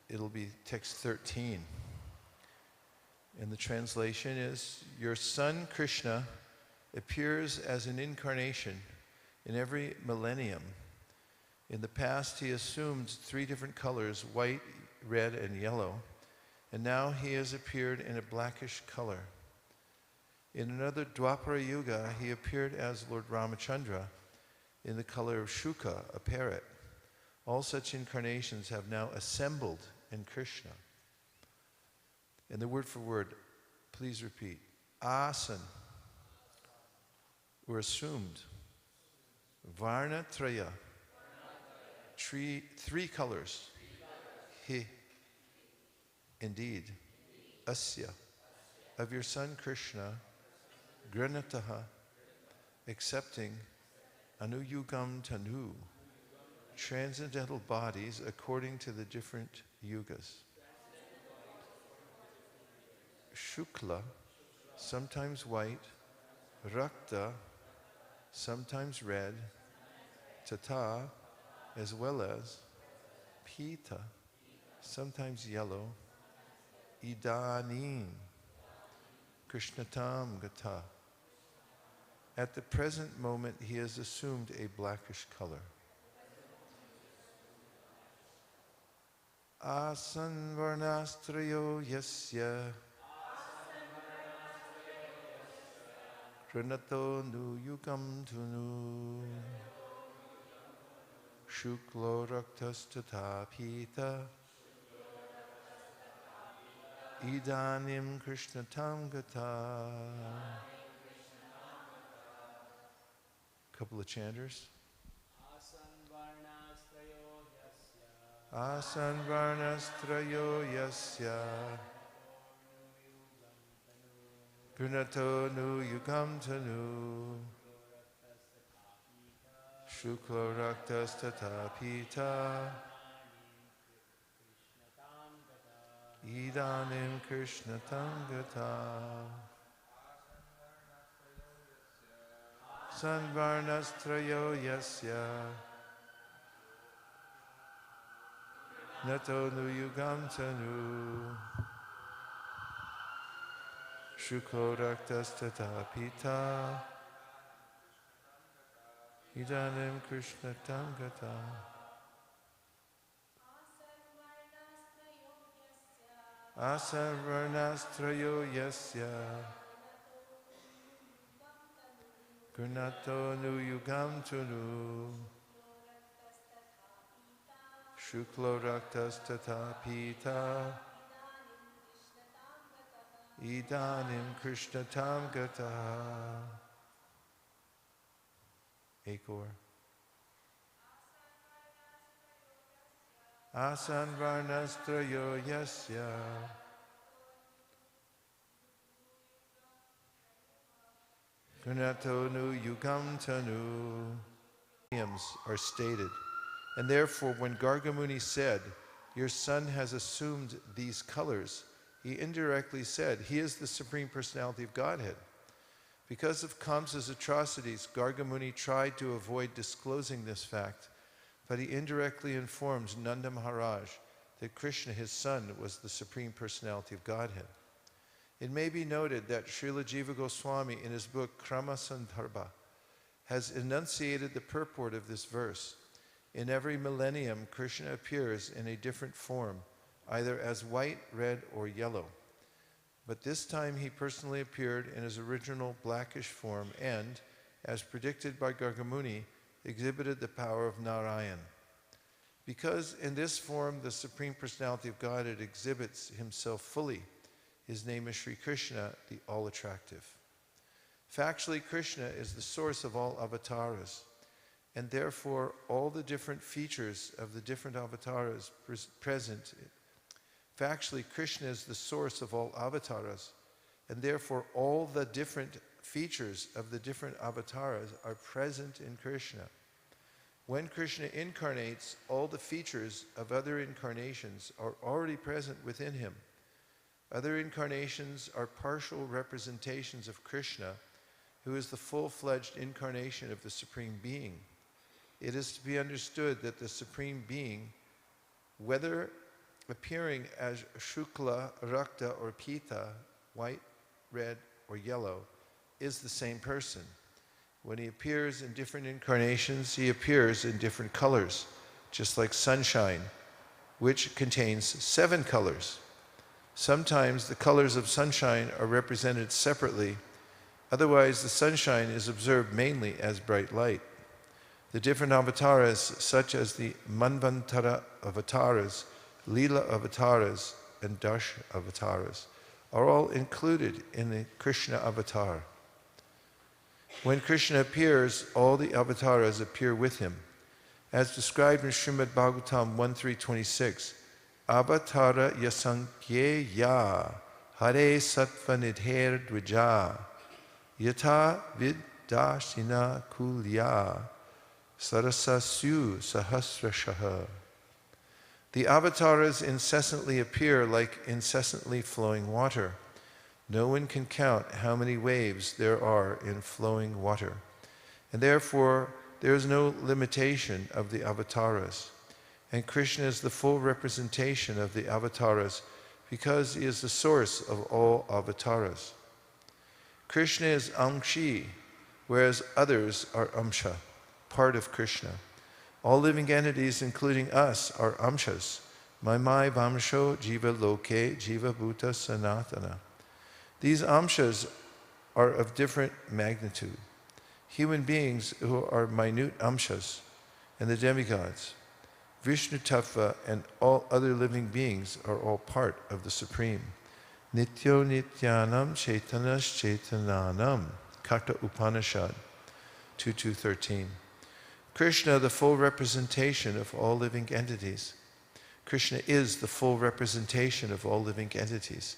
it'll be text 13. And the translation is, your son Krishna appears as an incarnation in every millennium. In the past, he assumed 3 different colors, white, red, and yellow, and now he has appeared in a blackish color. In another Dwapara Yuga, he appeared as Lord Ramachandra in the color of Shuka, a parrot. All such incarnations have now assembled in Krishna. And the word for word, please repeat. Asan, or assumed. Varna Traya, 3 colors. He, indeed. Asya, of your son Krishna. Granataha, accepting. Anuyugam Tanu, transcendental bodies according to the different yugas. Shukla, sometimes white. Rakta, sometimes red. Tata, as well as. Pita, sometimes yellow. Idanim, Krishnatam Gata. At the present moment, he has assumed a blackish color. Asan varnastrayo yasya Kranato nu yukam tunu Shuklo raktas tata pita Idanim Krishnatam Gata. Couple of chanters. Asan varnastrayo yasya Gunato nu yugam tanu Shukla raktas tata pita Idanim Krishna Tangata. Sanvarnastrayo yasya Nato nu yugam tanu Shuklo raktas tata pita Idanim Krishna Tangata. Asarvarnastrayo yasya Gunato nu yugam tunu Shuklo raktas tata pita Idanim Krishna tam gata. Ekor. Asan varnastrayo yasya Gunato nu yugam tanu. Are stated, and therefore when Gargamuni said, your son has assumed these colors, he indirectly said he is the Supreme Personality of Godhead. Because of Kamsa's atrocities, Gargamuni tried to avoid disclosing this fact, but he indirectly informs Nanda Maharaj that Krishna, his son, was the Supreme Personality of Godhead. It may be noted that Srila Jiva Goswami, in his book Krama Sandarbha, has enunciated the purport of this verse. In every millennium, Krishna appears in a different form, either as white, red, or yellow. But this time he personally appeared in his original blackish form and, as predicted by Gargamuni, exhibited the power of Narayan. Because in this form the Supreme Personality of Godhead exhibits himself fully, his name is Sri Krishna, the all-attractive. Factually, Krishna is the source of all avatars, and therefore all the different features of the different avatars present. Factually, Krishna is the source of all avatars, and therefore all the different features of the different avatars are present in Krishna. When Krishna incarnates, all the features of other incarnations are already present within him. Other incarnations are partial representations of Krishna, who is the full-fledged incarnation of the Supreme Being. It is to be understood that the Supreme Being, whether appearing as Shukla, Rakta, or Pita, white, red, or yellow, is the same person. When he appears in different incarnations, he appears in different colors, just like sunshine, which contains 7 colors. Sometimes the colors of sunshine are represented separately. Otherwise, the sunshine is observed mainly as bright light. The different avatars, such as the Manvantara avatars, Leela avatars, and Dash avatars, are all included in the Krishna avatar. When Krishna appears, all the avatars appear with him. As described in Srimad Bhagavatam 1.3.26, Avatara yasankyeya hare sattva nidher dvija yata viddashina kulya sarasasyu sahasrashaha. The avatars incessantly appear like incessantly flowing water. No one can count how many waves there are in flowing water, and therefore there is no limitation of the avatars. And Krishna is the full representation of the avatars because he is the source of all avatars. Krishna is Amshi, whereas others are Amsha, part of Krishna. All living entities, including us, are Amshas. Maimai Vamsho Jiva Loke Jiva Bhuta Sanatana. These Amshas are of different magnitude. Human beings who are minute Amshas, and the demigods, Vishnu Tattva, and all other living beings are all part of the Supreme. Nityo Nityanam Chaitanas Chaitananam, Kata Upanishad 2.2.13. Krishna, the full representation of all living entities. Krishna is the full representation of all living entities.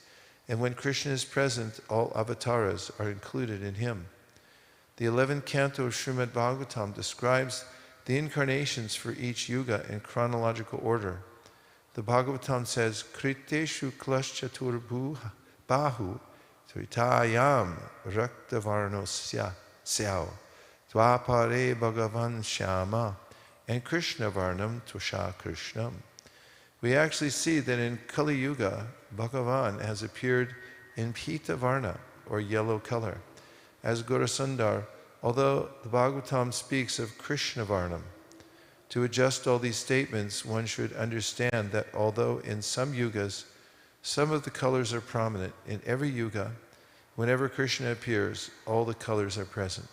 And when Krishna is present, all avatars are included in him. The 11th canto of Srimad Bhagavatam describes the incarnations for each yuga in chronological order. The Bhagavatam says, Krite Shuklas Chaturabhu Bahu Tritayam Raktavarno Syao Dvapare Bhagavan Shyama and Krishna Varnam Tusha Krishnam. We actually see that in Kali Yuga, Bhagavan has appeared in Pita Varna, or yellow color, as Gaurasundar, although the Bhagavatam speaks of Krishna Varnam. To adjust all these statements, one should understand that although in some yugas, some of the colors are prominent, in every yuga, whenever Krishna appears, all the colors are present.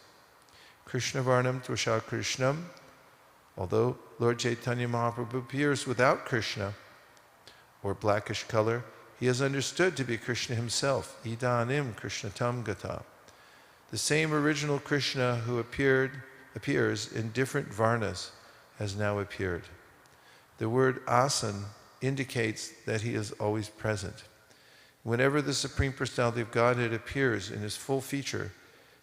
Krishna Varnam Tvasha Krishnam, although Lord Chaitanya Mahaprabhu appears without Krishna, or blackish color, he is understood to be Krishna himself, Idanim Krishna Tam Gata. The same original Krishna who appears in different varnas has now appeared. The word asan indicates that he is always present. Whenever the Supreme Personality of Godhead appears in his full feature,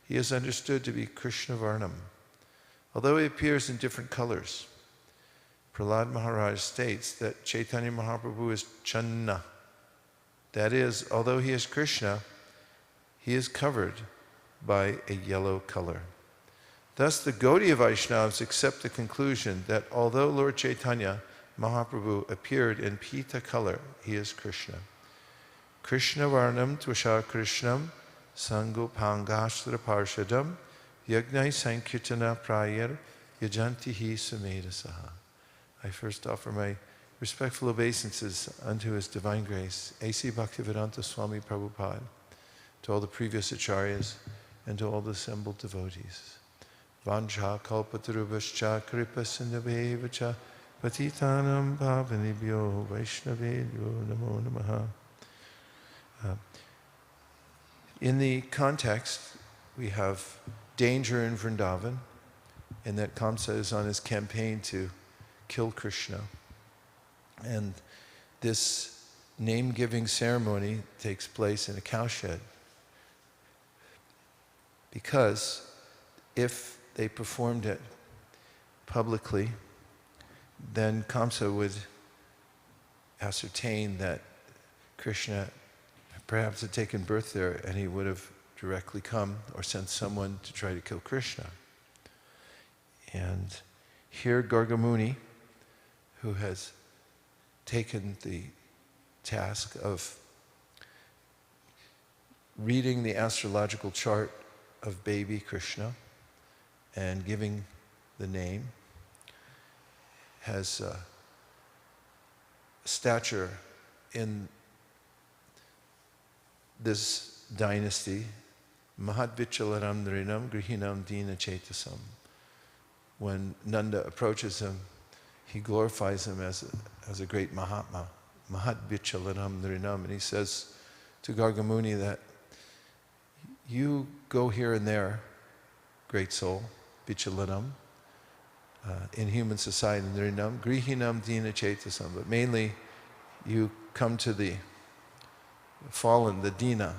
he is understood to be Krishna Varnam, although he appears in different colors. Prahlad Maharaj states that Chaitanya Mahaprabhu is Channa. That is, although he is Krishna, he is covered by a yellow color. Thus, the Gaudiya Vaishnavas accept the conclusion that although Lord Chaitanya Mahaprabhu appeared in Pita color, he is Krishna. Krishna Varnam Tvasha Krishnam Sangopangashtra Parshadam Yagnai Sankirtana Prayar Yajantihi Sumedasaha. I first offer my respectful obeisances unto His Divine Grace, A.C. Bhaktivedanta Swami Prabhupada, to all the previous acharyas, and to all the assembled devotees. Vancha kalpatarubhascha kripa sindhavevacha patitanam pavanibhyo vaishnavebhyo namo namaha. In the context, we have danger in Vrindavan, and that Kamsa is on his campaign to kill Krishna. And this name-giving ceremony takes place in a cowshed, because if they performed it publicly, then Kamsa would ascertain that Krishna perhaps had taken birth there, and he would have directly come or sent someone to try to kill Krishna. And here Gargamuni, who has taken the task of reading the astrological chart of baby Krishna and giving the name, has stature in this dynasty, Mahatvichalaram Nrinam Grihinam Dina Chetasam. When Nanda approaches him, he glorifies him as a great Mahatma, Mahatvichalaram Nrinam, and he says to Gargamuni that you go here and there, great soul, Vichalanam, in human society, Nrinam, Grihinam Dina Chetasam, but mainly you come to the fallen, the Dina,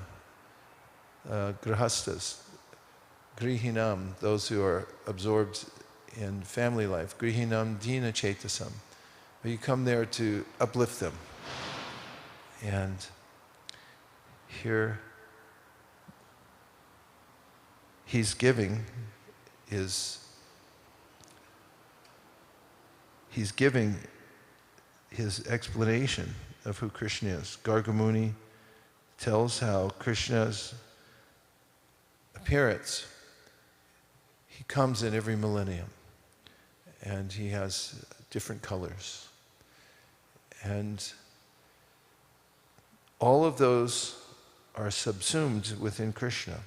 Grihastas, Grihinam, those who are absorbed in family life, Grihinam Dina Chetasam. But you come there to uplift them. And here he's giving his explanation of who Krishna is. Gargamuni tells how Krishna's appearance, he comes in every millennium, and he has different colors. And all of those are subsumed within Krishna,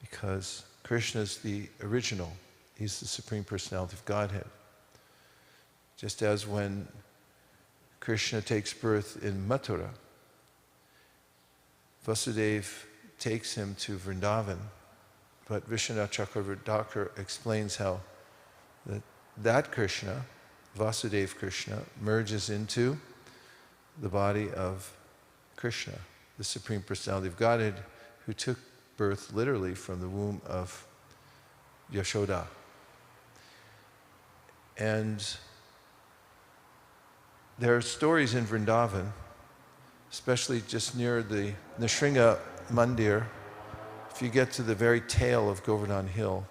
because Krishna is the original. He's the Supreme Personality of Godhead. Just as when Krishna takes birth in Mathura, Vasudeva takes him to Vrindavan, but Vishwanath Chakravarti explains how that Krishna, Vasudeva Krishna, merges into the body of Krishna, the Supreme Personality of Godhead, who took birth literally from the womb of Yashoda. And there are stories in Vrindavan, especially just near the Nrsimha Mandir. If you get to the very tail of Govardhan Hill,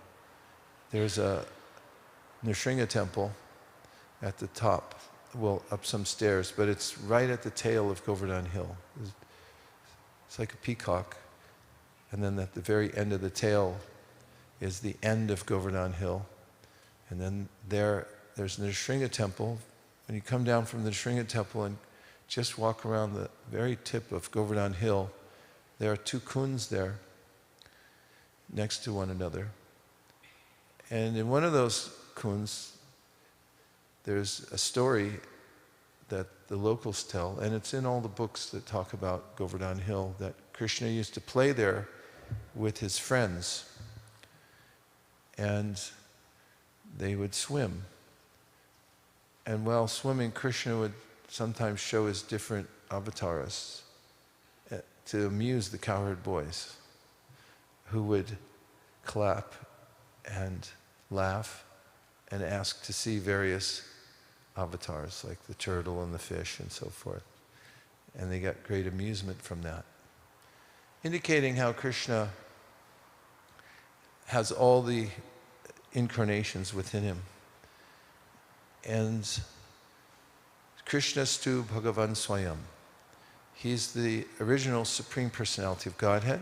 there's a Nrsimha temple at the top, well, up some stairs, but it's right at the tail of Govardhan Hill. It's like a peacock. And then at the very end of the tail is the end of Govardhan Hill. And then there's the Nrsimha temple. When you come down from the Nrsimha temple and just walk around the very tip of Govardhan Hill, there are two kunds there next to one another. And in one of those kunds, there's a story that the locals tell, and it's in all the books that talk about Govardhan Hill, that Krishna used to play there with his friends, and they would swim. And while swimming, Krishna would sometimes show his different avatars to amuse the cowherd boys, who would clap and laugh and ask to see various avatars, like the turtle and the fish and so forth. And they got great amusement from that, indicating how Krishna has all the incarnations within him. And Krishnastu Bhagavan Swayam. He's the original Supreme Personality of Godhead,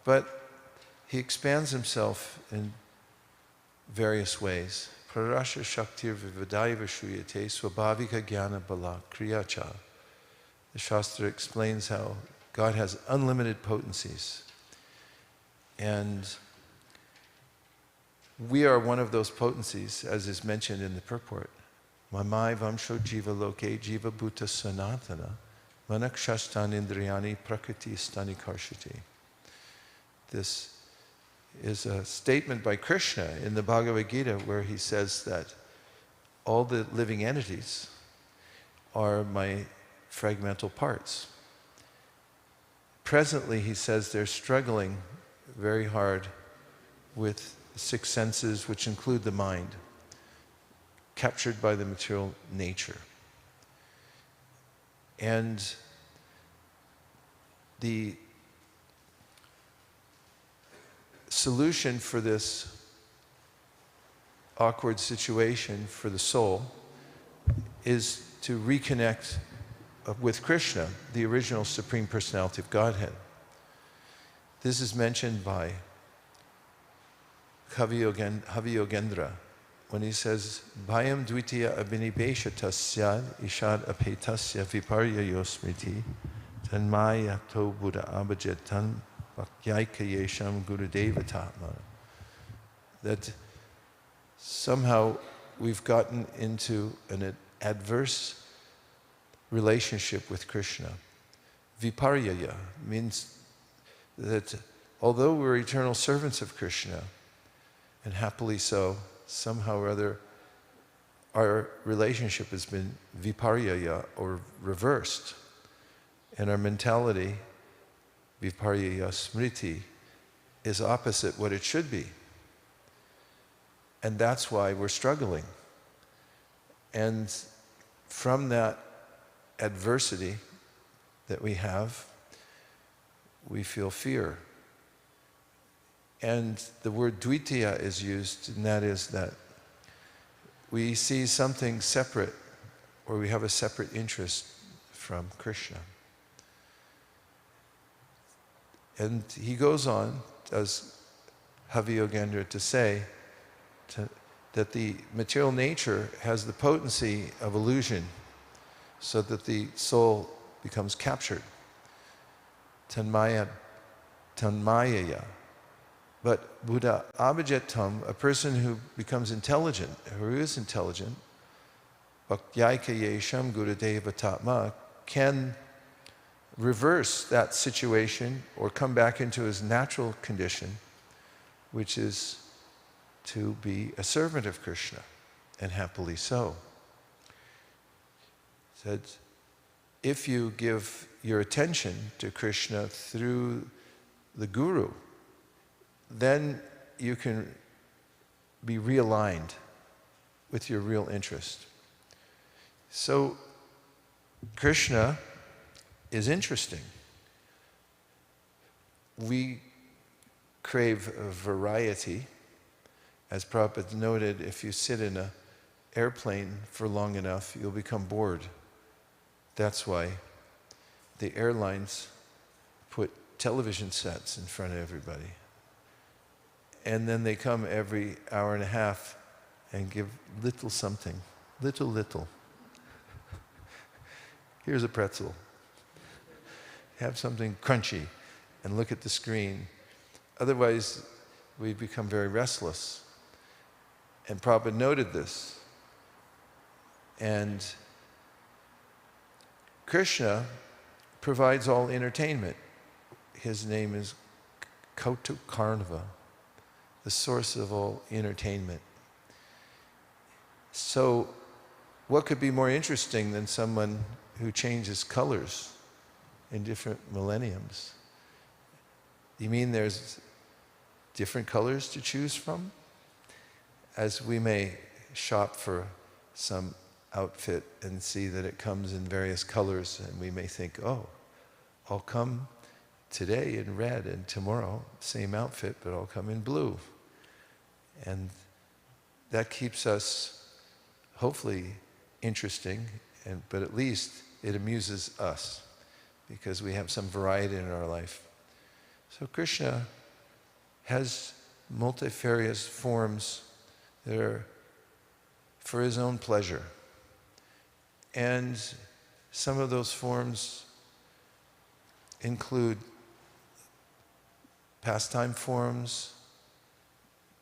but he expands himself in various ways. Prarasha Shaktir Vivadaiva Shuyate Swabhavika Jnana Bala Kriyacha. The Shastra explains how God has unlimited potencies. And we are one of those potencies, as is mentioned in the purport. Mamai Vamsho Jiva Loke Jiva Bhuta Sanatana Manakshastan Indriyani Prakriti Stani Karshati. This is a statement by Krishna in the Bhagavad Gita where he says that all the living entities are my fragmental parts. Presently, he says they're struggling very hard with the six senses, which include the mind, captured by the material nature. And the solution for this awkward situation for the soul is to reconnect with Krishna, the original Supreme Personality of Godhead. This is mentioned by Yogendra when he says, Bhayam dvitiya abhinibeshatasya ishad apetasya viparya yosmriti tanmaya to buddha abhajetan vakyaika yesham gurudevatatma. That somehow we've gotten into an adverse relationship with Krishna. Viparyaya means that although we're eternal servants of Krishna, and happily so, somehow or other, our relationship has been viparyaya, or reversed. And our mentality, viparyaya smriti, is opposite what it should be. And that's why we're struggling. And from that adversity that we have, we feel fear. And the word dvitiya is used, and that is that we see something separate, or we have a separate interest from Krishna. And he goes on, as Yogendra, to say that the material nature has the potency of illusion, so that the soul becomes captured. Tanmayaya. But Buddha abhajetam, a person who becomes intelligent, who is intelligent, vakyaika yesham gurudeva tatma, can reverse that situation or come back into his natural condition, which is to be a servant of Krishna, and happily so. Said, if you give your attention to Krishna through the Guru, then you can be realigned with your real interest. So Krishna is interesting. We crave a variety. As Prabhupada noted, if you sit in an airplane for long enough, you'll become bored. That's why the airlines put television sets in front of everybody. And then they come every hour and a half and give little something, little. Here's a pretzel. Have something crunchy and look at the screen. Otherwise, we become very restless. And Prabhupada noted this. And Krishna provides all entertainment. His name is Kautukarnava, the source of all entertainment. So, what could be more interesting than someone who changes colors in different millenniums? You mean there's different colors to choose from? As we may shop for some outfit and see that it comes in various colors, and we may think, oh, I'll come today in red, and tomorrow, same outfit, but I'll come in blue. And that keeps us, hopefully, interesting, but at least it amuses us, because we have some variety in our life. So Krishna has multifarious forms that are for his own pleasure. And some of those forms include pastime forms,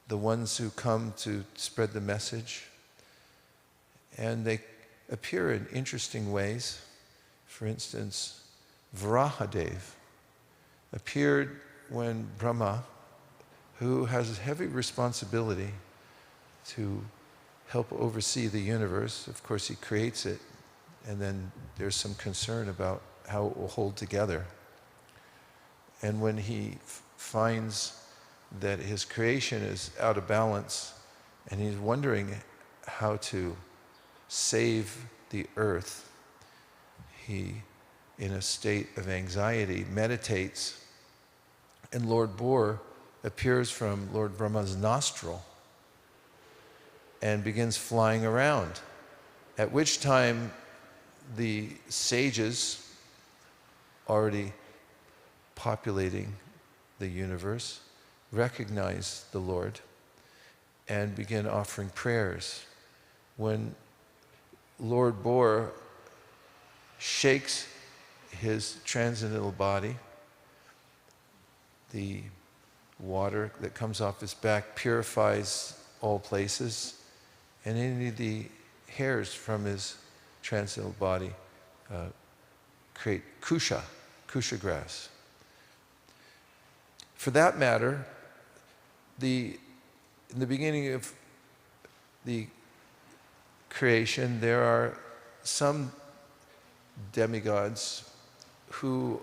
the ones who come to spread the message, and they appear in interesting ways. For instance, Varahadev appeared when Brahma, who has a heavy responsibility to help oversee the universe, of course he creates it, and then there's some concern about how it will hold together. And when he finds that his creation is out of balance, and he's wondering how to save the earth, he, in a state of anxiety, meditates, and Lord Boar appears from Lord Brahma's nostril and begins flying around, at which time the sages already populating the universe recognize the Lord and begin offering prayers. When Lord Bor shakes his transcendental body, the water that comes off his back purifies all places, and any of the hairs from his transcendental body create kusha grass. For that matter, in the beginning of the creation, there are some demigods who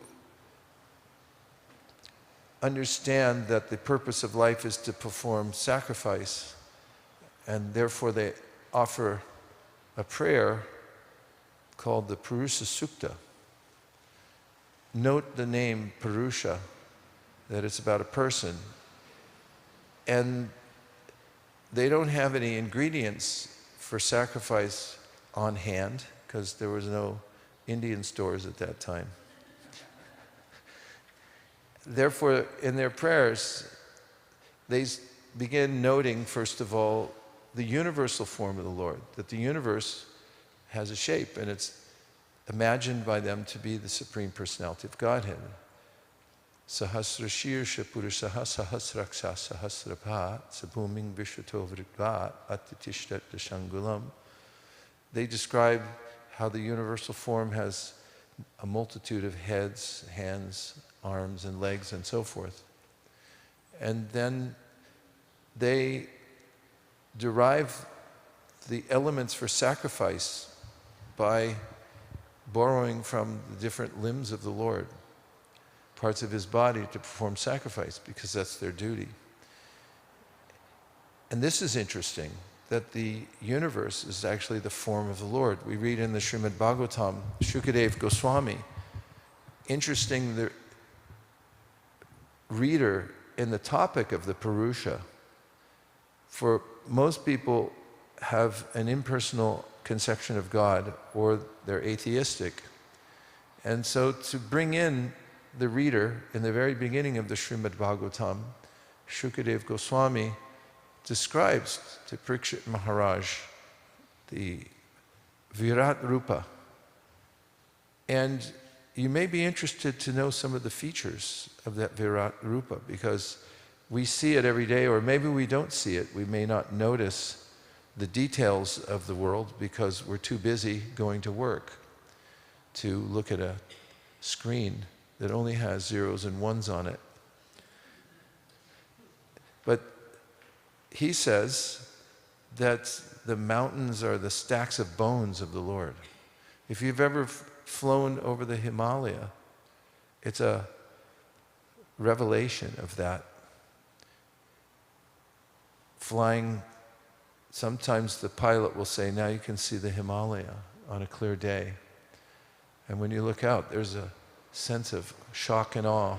understand that the purpose of life is to perform sacrifice, and therefore they offer a prayer called the Purusha Sukta. Note the name Purusha, that it's about a person. And they don't have any ingredients for sacrifice on hand, because there was no Indian stores at that time. Therefore, in their prayers, they begin noting, first of all, the universal form of the Lord, that the universe has a shape, and it's imagined by them to be the Supreme Personality of Godhead. Sahasra Shirsha Purusaha Sahasraksha Sahasrapa Sabhuming Vishwatovritvat Atitishtat Dashangulam. They describe how the universal form has a multitude of heads, hands, arms, and legs, and so forth. And then they derive the elements for sacrifice by borrowing from the different limbs of the Lord, parts of his body, to perform sacrifice, because that's their duty. And this is interesting, that the universe is actually the form of the Lord. We read in the Srimad Bhagavatam, Shukadeva Goswami, interesting, the reader in the topic of the Purusha, for most people have an impersonal conception of God, or they're atheistic. And so to bring in the reader in the very beginning of the Srimad Bhagavatam, Shukadeva Goswami describes to Parikshit Maharaj the Virat Rupa. And you may be interested to know some of the features of that Virat Rupa, because we see it every day, or maybe we don't see it. We may not notice the details of the world because we're too busy going to work to look at a screen that only has zeros and ones on it. But he says that the mountains are the stacks of bones of the Lord. If you've ever flown over the Himalaya, it's a revelation of that. Flying, sometimes the pilot will say, now you can see the Himalaya on a clear day. And when you look out, there's a sense of shock and awe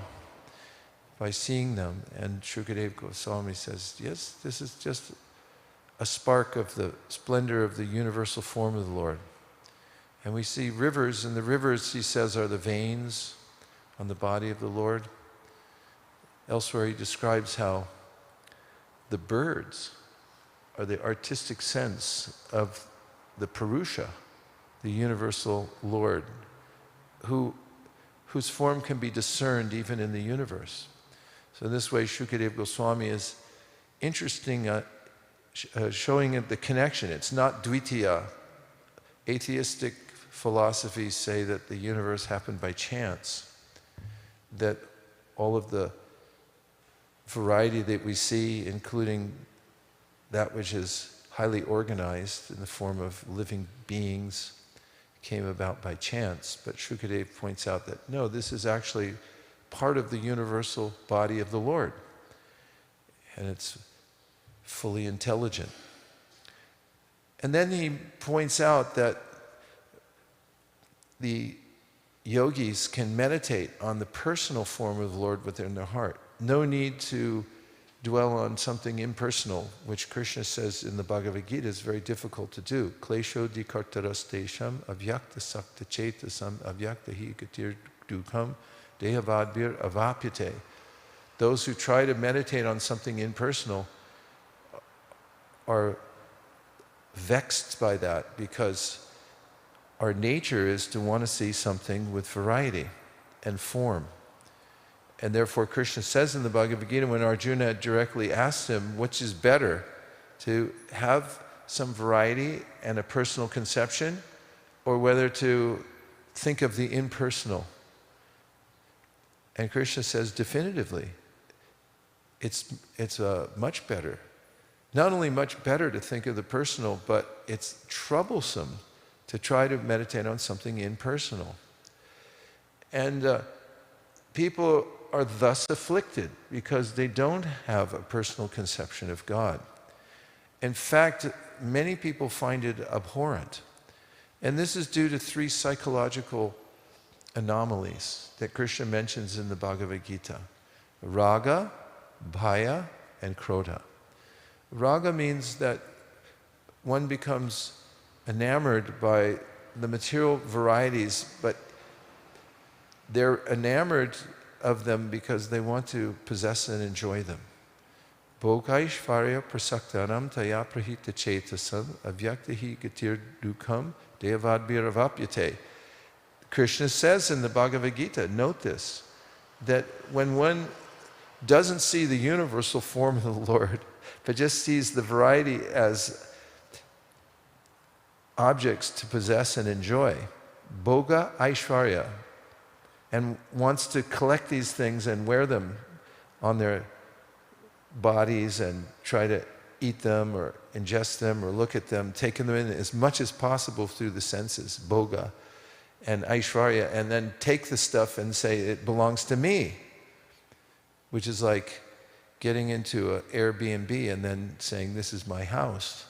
by seeing them. And Shukadeva Goswami says, yes, this is just a spark of the splendor of the universal form of the Lord. And we see rivers, and the rivers, he says, are the veins on the body of the Lord. Elsewhere he describes how the birds are the artistic sense of the Purusha, the universal Lord, whose form can be discerned even in the universe. So in this way, Shukadeva Goswami is interesting, showing the connection. It's not Dvitiya. Atheistic philosophies say that the universe happened by chance, that all of the variety that we see, including that which is highly organized in the form of living beings, came about by chance. But Shukadeva points out that no, this is actually part of the universal body of the Lord, and it's fully intelligent. And then he points out that the yogis can meditate on the personal form of the Lord within their heart. No need to dwell on something impersonal, which Krishna says in the Bhagavad Gita is very difficult to do. Klesho dikartarastesham avyakta sakta chetasam avyakta hi gatir dukam dehavadbir avapyate. Those who try to meditate on something impersonal are vexed by that, because our nature is to want to see something with variety and form. And therefore Krishna says in the Bhagavad Gita, when Arjuna directly asks him which is better, to have some variety and a personal conception, or whether to think of the impersonal. And Krishna says definitively, it's much better. Not only much better to think of the personal, but it's troublesome to try to meditate on something impersonal. And people are thus afflicted because they don't have a personal conception of God. In fact, many people find it abhorrent. And this is due to 3 psychological anomalies that Krishna mentions in the Bhagavad Gita: raga, bhaya, and krodha. Raga means that one becomes enamored by the material varieties, but they're enamored of them because they want to possess and enjoy them. Bhogaishvarya prasaktanam taya prahita chetasam avyaktahi gatir dukam devadbhiravapyate. Krishna says in the Bhagavad Gita, note this, that when one doesn't see the universal form of the Lord, but just sees the variety as objects to possess and enjoy, bhoga aishvarya, and wants to collect these things and wear them on their bodies and try to eat them or ingest them or look at them, taking them in as much as possible through the senses, bhoga and aishvarya, and then take the stuff and say it belongs to me, which is like getting into an Airbnb and then saying this is my house,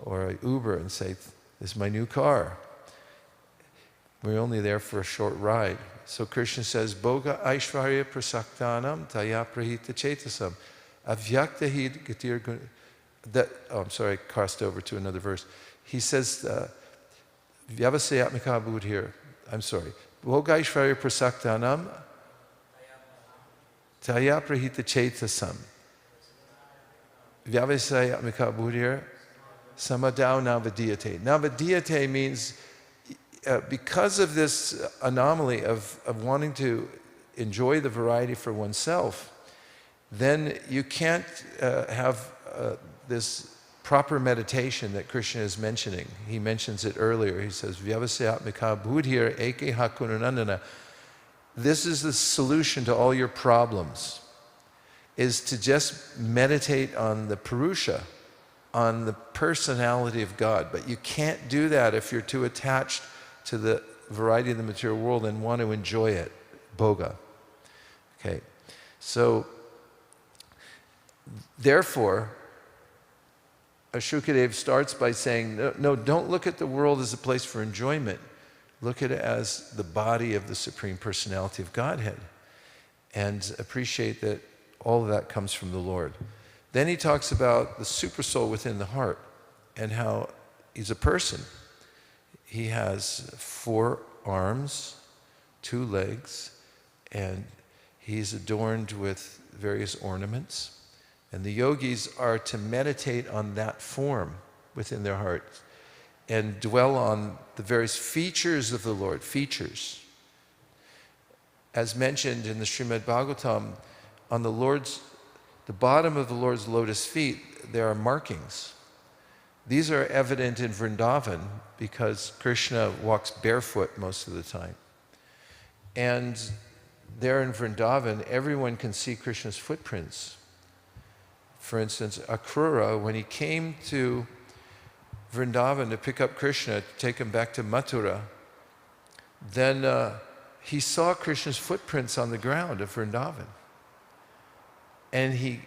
or an Uber and say this is my new car. We're only there for a short ride. So Krishna says, Bhoga Aishvarya Prasaktanam Taya Prahita Chetasam Avyaktahid Gatir. I'm sorry, I crossed over to another verse. He says, Vyavasayatmika Buddhir. I'm sorry. Bhoga Aishvarya Prasaktanam Taya Prahita Chetasam Vyavasayatmika Buddhir Samadau Navadiyate. Navadiyate means because of this anomaly of wanting to enjoy the variety for oneself, then you can't have this proper meditation that Krishna is mentioning. He mentions it earlier. He says, Vyavasayatmika buddhir eke hakunanandana. This is the solution to all your problems, is to just meditate on the Purusha, on the personality of God. But you can't do that if you're too attached to the variety of the material world and want to enjoy it, bhoga. Okay, so therefore, Shukadev starts by saying, no, don't look at the world as a place for enjoyment. Look at it as the body of the Supreme Personality of Godhead, and appreciate that all of that comes from the Lord. Then he talks about the supersoul within the heart and how he's a person. He has 4 arms, 2 legs, and he's adorned with various ornaments. And the yogis are to meditate on that form within their hearts and dwell on the various features of the Lord, features. As mentioned in the Srimad Bhagavatam, on the bottom of the Lord's lotus feet, there are markings. These are evident in Vrindavan because Krishna walks barefoot most of the time. And there in Vrindavan, everyone can see Krishna's footprints. For instance, Akrura, when he came to Vrindavan to pick up Krishna, to take him back to Mathura, then he saw Krishna's footprints on the ground of Vrindavan. And he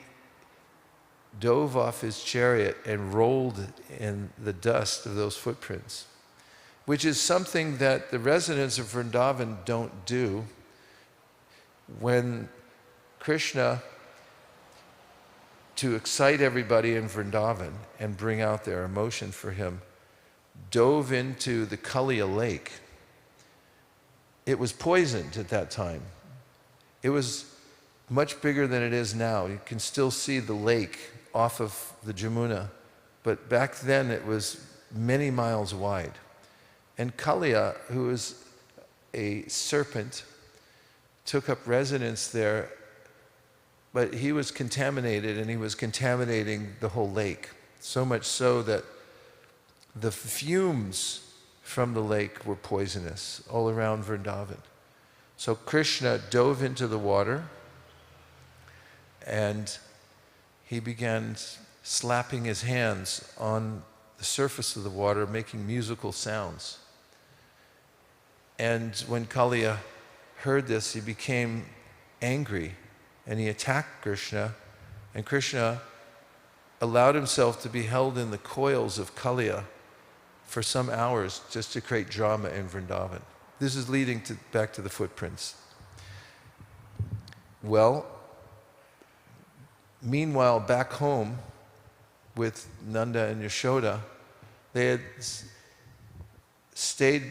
dove off his chariot and rolled in the dust of those footprints, which is something that the residents of Vrindavan don't do. When Krishna to excite everybody in Vrindavan and bring out their emotion for him, dove into the Kaliya lake. It was poisoned at that time. It was much bigger than it is now. You can still see the lake off of the Jamuna, but back then it was many miles wide. And Kaliya, who was a serpent, took up residence there, but he was contaminated, and he was contaminating the whole lake, so much so that the fumes from the lake were poisonous all around Vrindavan. So Krishna dove into the water, and he began slapping his hands on the surface of the water, making musical sounds. And when Kaliya heard this, he became angry, and he attacked Krishna, and Krishna allowed himself to be held in the coils of Kaliya for some hours just to create drama in Vrindavan. This is leading back to the footprints. Well, meanwhile, back home with Nanda and Yashoda, they had stayed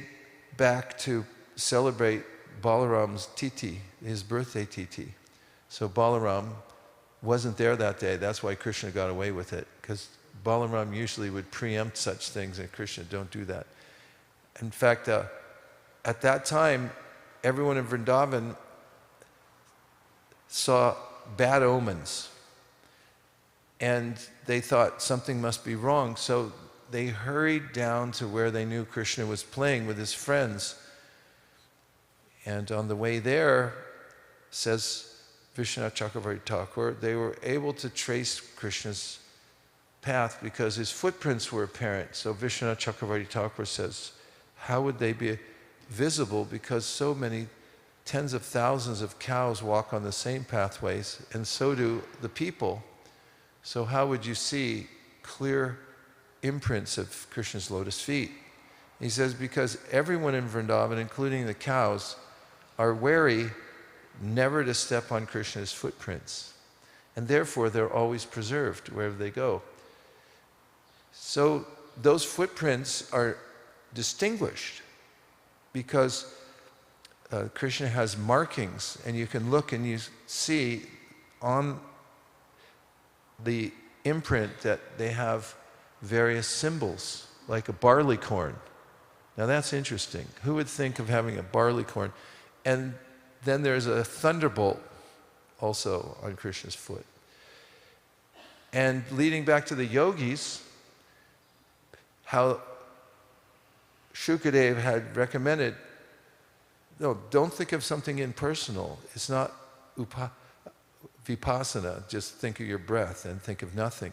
back to celebrate Balaram's Titi, his birthday Titi. So Balaram wasn't there that day. That's why Krishna got away with it, because Balaram usually would preempt such things, and Krishna don't do that. In fact, at that time, everyone in Vrindavan saw bad omens, and they thought something must be wrong. So they hurried down to where they knew Krishna was playing with his friends. And on the way there, says Vishwanath Chakravarti Thakur, they were able to trace Krishna's path because his footprints were apparent. So Vishwanath Chakravarti Thakur says, how would they be visible? Because so many tens of thousands of cows walk on the same pathways, and so do the people. So how would you see clear imprints of Krishna's lotus feet? He says, because everyone in Vrindavan, including the cows, are wary never to step on Krishna's footprints. And therefore, they're always preserved wherever they go. So those footprints are distinguished because Krishna has markings, and you can look and you see on the imprint that they have various symbols, like a barley corn. Now that's interesting. Who would think of having a barley corn? And then there's a thunderbolt also on Krishna's foot. And leading back to the yogis, how Shukadeva had recommended, no, don't think of something impersonal. It's not vipassana, just think of your breath and think of nothing.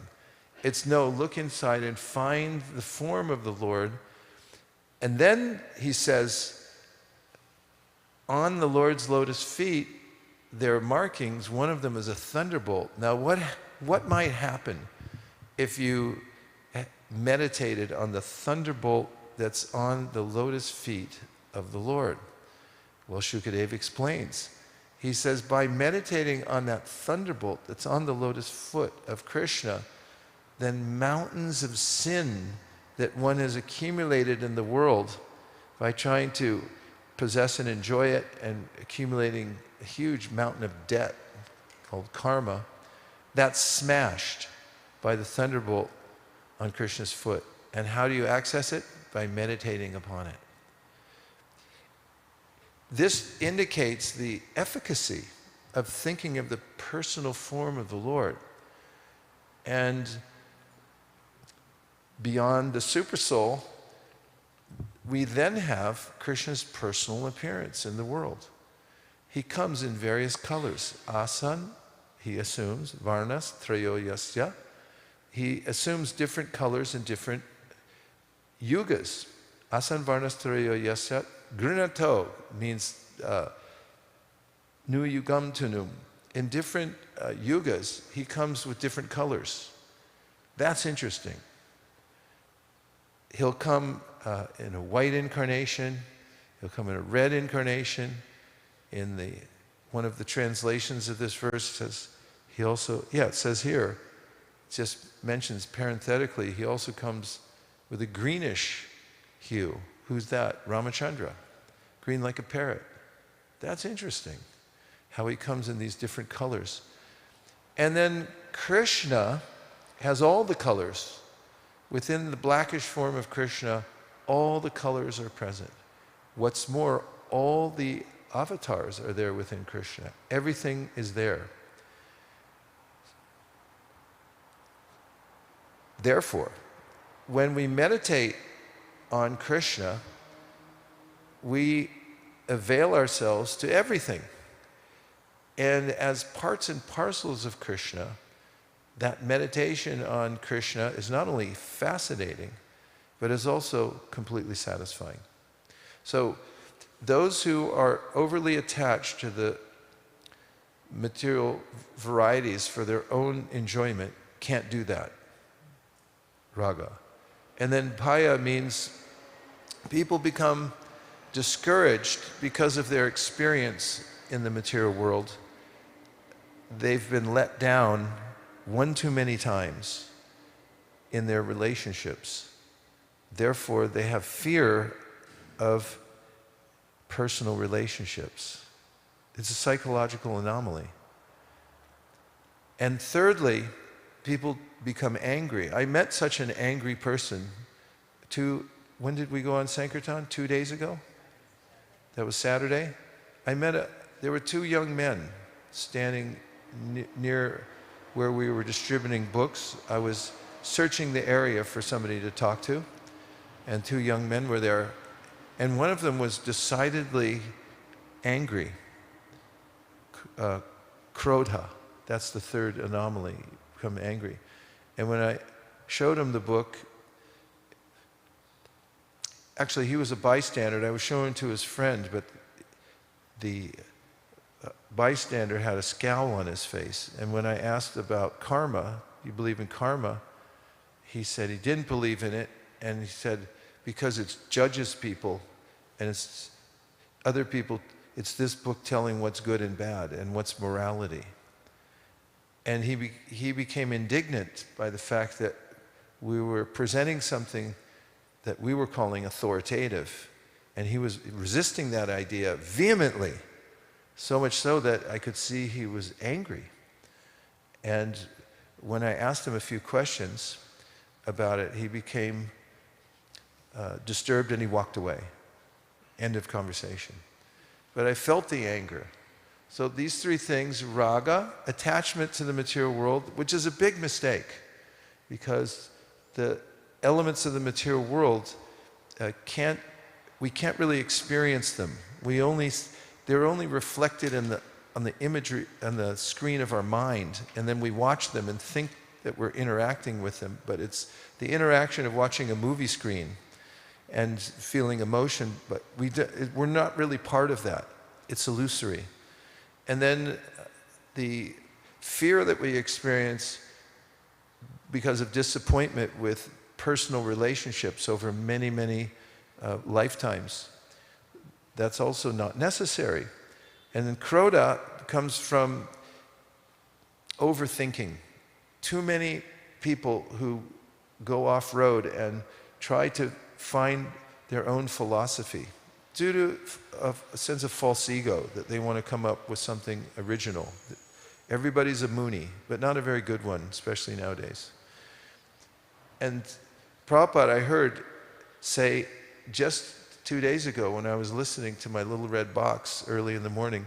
It's no, look inside and find the form of the Lord. And then he says, on the Lord's lotus feet, there are markings. One of them is a thunderbolt. Now, what might happen if you meditated on the thunderbolt that's on the lotus feet of the Lord? Well, Shukadeva explains. He says, by meditating on that thunderbolt that's on the lotus foot of Krishna, then mountains of sin that one has accumulated in the world by trying to possess and enjoy it and accumulating a huge mountain of debt called karma, that's smashed by the thunderbolt on Krishna's foot. And how do you access it? By meditating upon it. This indicates the efficacy of thinking of the personal form of the Lord. And beyond the supersoul, we then have Krishna's personal appearance in the world. He comes in various colors. Asan, he assumes, varnas, trayo yasya. He assumes different colors in different yugas. Asan varnas trayo yasya. Grinato means nu yugam tunum. In different yugas, he comes with different colors. That's interesting. He'll come in a white incarnation. He'll come in a red incarnation. In one of the translations of this verse says, he also, it says here, just mentions parenthetically, he also comes with a greenish hue. Who's that? Ramachandra. Green like a parrot. That's interesting, how he comes in these different colors. And then Krishna has all the colors. Within the blackish form of Krishna, all the colors are present. What's more, all the avatars are there within Krishna. Everything is there. Therefore, when we meditate on Krishna, we avail ourselves to everything. And as parts and parcels of Krishna, that meditation on Krishna is not only fascinating, but is also completely satisfying. So those who are overly attached to the material varieties for their own enjoyment can't do that. Raga. And then Bhaya means people become discouraged because of their experience in the material world. They've been let down one too many times in their relationships. Therefore, they have fear of personal relationships. It's a psychological anomaly. And thirdly, people become angry. I met such an angry person when did we go on Sankirtan? 2 days ago? That was Saturday. There were two young men standing near where we were distributing books. I was searching the area for somebody to talk to, and two young men were there. And one of them was decidedly angry. Krodha, that's the third anomaly, become angry. And when I showed him the book, actually he was a bystander, and I was showing it to his friend, but the bystander had a scowl on his face. And when I asked about karma, you believe in karma? He said he didn't believe in it, and he said, because it judges people, and it's other people, it's this book telling what's good and bad, and what's morality. And he became indignant by the fact that we were presenting something that we were calling authoritative, and he was resisting that idea vehemently, so much so that I could see he was angry. And when I asked him a few questions about it, he became disturbed and he walked away. End of conversation. But I felt the anger. So these three things: raga, attachment to the material world, which is a big mistake, because the elements of the material world we can't really experience them. They're only reflected on the imagery on the screen of our mind, and then we watch them and think that we're interacting with them. But it's the interaction of watching a movie screen and feeling emotion, but we're not really part of that. It's illusory. And then the fear that we experience because of disappointment with personal relationships over many, many lifetimes, that's also not necessary. And then krodha comes from overthinking. Too many people who go off-road and try to find their own philosophy due to a sense of false ego, that they want to come up with something original. Everybody's a Muni, but not a very good one, especially nowadays. And Prabhupada, I heard say just 2 days ago when I was listening to my little red box early in the morning,